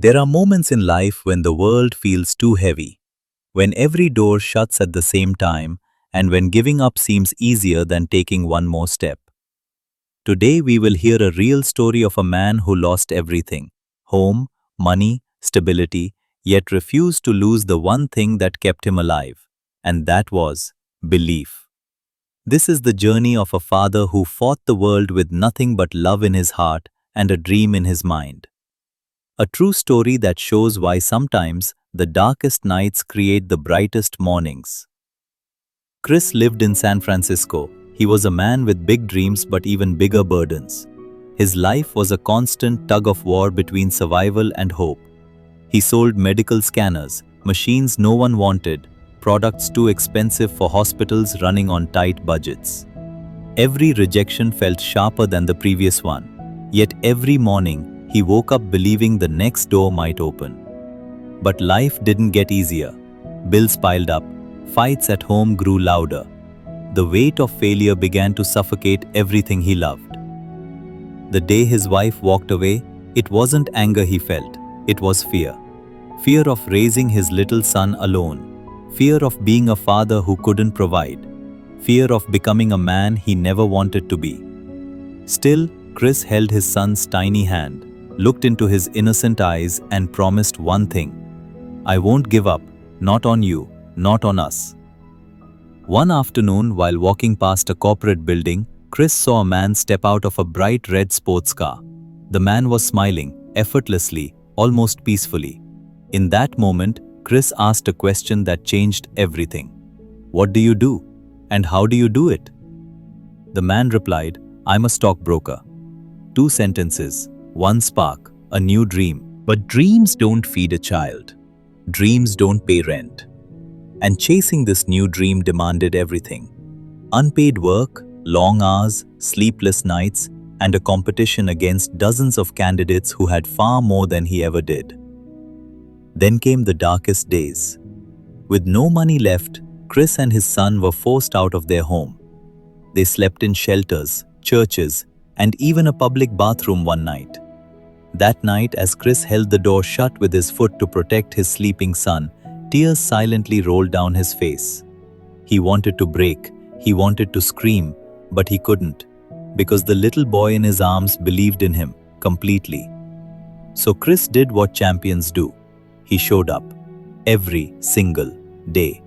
There are moments in life when the world feels too heavy, when every door shuts at the same time, and when giving up seems easier than taking one more step. Today we will hear a real story of a man who lost everything: home, money, stability, yet refused to lose the one thing that kept him alive, and that was belief. This is the journey of a father who fought the world with nothing but love in his heart and a dream in his mind. A true story that shows why sometimes the darkest nights create the brightest mornings. Chris lived in San Francisco. He was a man with big dreams but even bigger burdens. His life was a constant tug of war between survival and hope. He sold medical scanners, machines no one wanted, products too expensive for hospitals running on tight budgets. Every rejection felt sharper than the previous one. Yet every morning, he woke up believing the next door might open. But life didn't get easier. Bills piled up, fights at home grew louder. The weight of failure began to suffocate everything he loved. The day his wife walked away, it wasn't anger he felt, it was fear. Fear of raising his little son alone. Fear of being a father who couldn't provide. Fear of becoming a man he never wanted to be. Still, Chris held his son's tiny hand, looked into his innocent eyes and promised one thing: "I won't give up, not on you, not on us." One afternoon, while walking past a corporate building, Chris saw a man step out of a bright red sports car. The man was smiling, effortlessly, almost peacefully. In that moment, Chris asked a question that changed everything. "What do you do? And how do you do it?" The man replied, "I'm a stockbroker." 2 sentences, one spark, a new dream. But dreams don't feed a child. Dreams don't pay rent. And chasing this new dream demanded everything. Unpaid work, long hours, sleepless nights, and a competition against dozens of candidates who had far more than he ever did. Then came the darkest days. With no money left, Chris and his son were forced out of their home. They slept in shelters, churches, and even a public bathroom one night. That night, as Chris held the door shut with his foot to protect his sleeping son, tears silently rolled down his face. He wanted to break, he wanted to scream, but he couldn't, because the little boy in his arms believed in him completely. So Chris did what champions do. He showed up, every single day.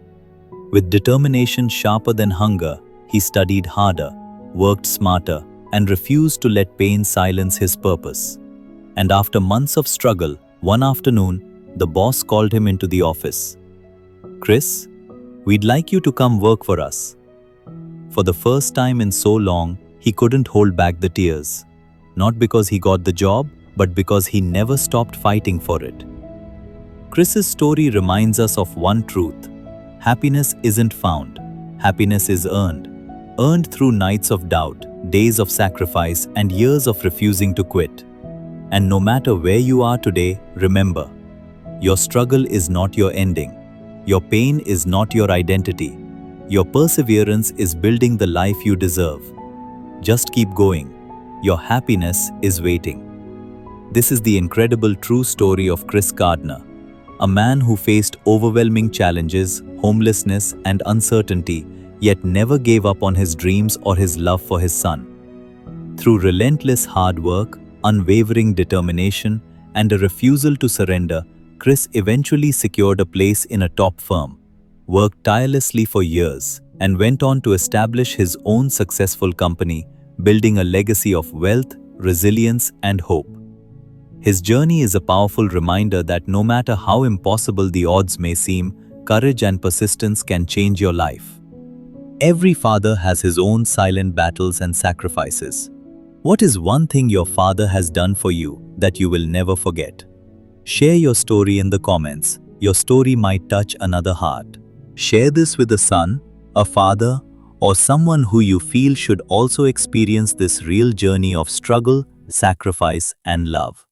With determination sharper than hunger, he studied harder, worked smarter, and refused to let pain silence his purpose. And after months of struggle, one afternoon, the boss called him into the office. "Chris, we'd like you to come work for us." For the first time in so long, he couldn't hold back the tears. Not because he got the job, but because he never stopped fighting for it. Chris's story reminds us of one truth: happiness isn't found, happiness is earned. Earned through nights of doubt, days of sacrifice, and years of refusing to quit. And no matter where you are today, remember, your struggle is not your ending. Your pain is not your identity. Your perseverance is building the life you deserve. Just keep going. Your happiness is waiting. This is the incredible true story of Chris Gardner, a man who faced overwhelming challenges, homelessness, and uncertainty, yet never gave up on his dreams or his love for his son. Through relentless hard work, unwavering determination, and a refusal to surrender, Chris eventually secured a place in a top firm, worked tirelessly for years, and went on to establish his own successful company, building a legacy of wealth, resilience, and hope. His journey is a powerful reminder that no matter how impossible the odds may seem, courage and persistence can change your life. Every father has his own silent battles and sacrifices. What is one thing your father has done for you that you will never forget? Share your story in the comments. Your story might touch another heart. Share this with a son, a father, or someone who you feel should also experience this real journey of struggle, sacrifice, and love.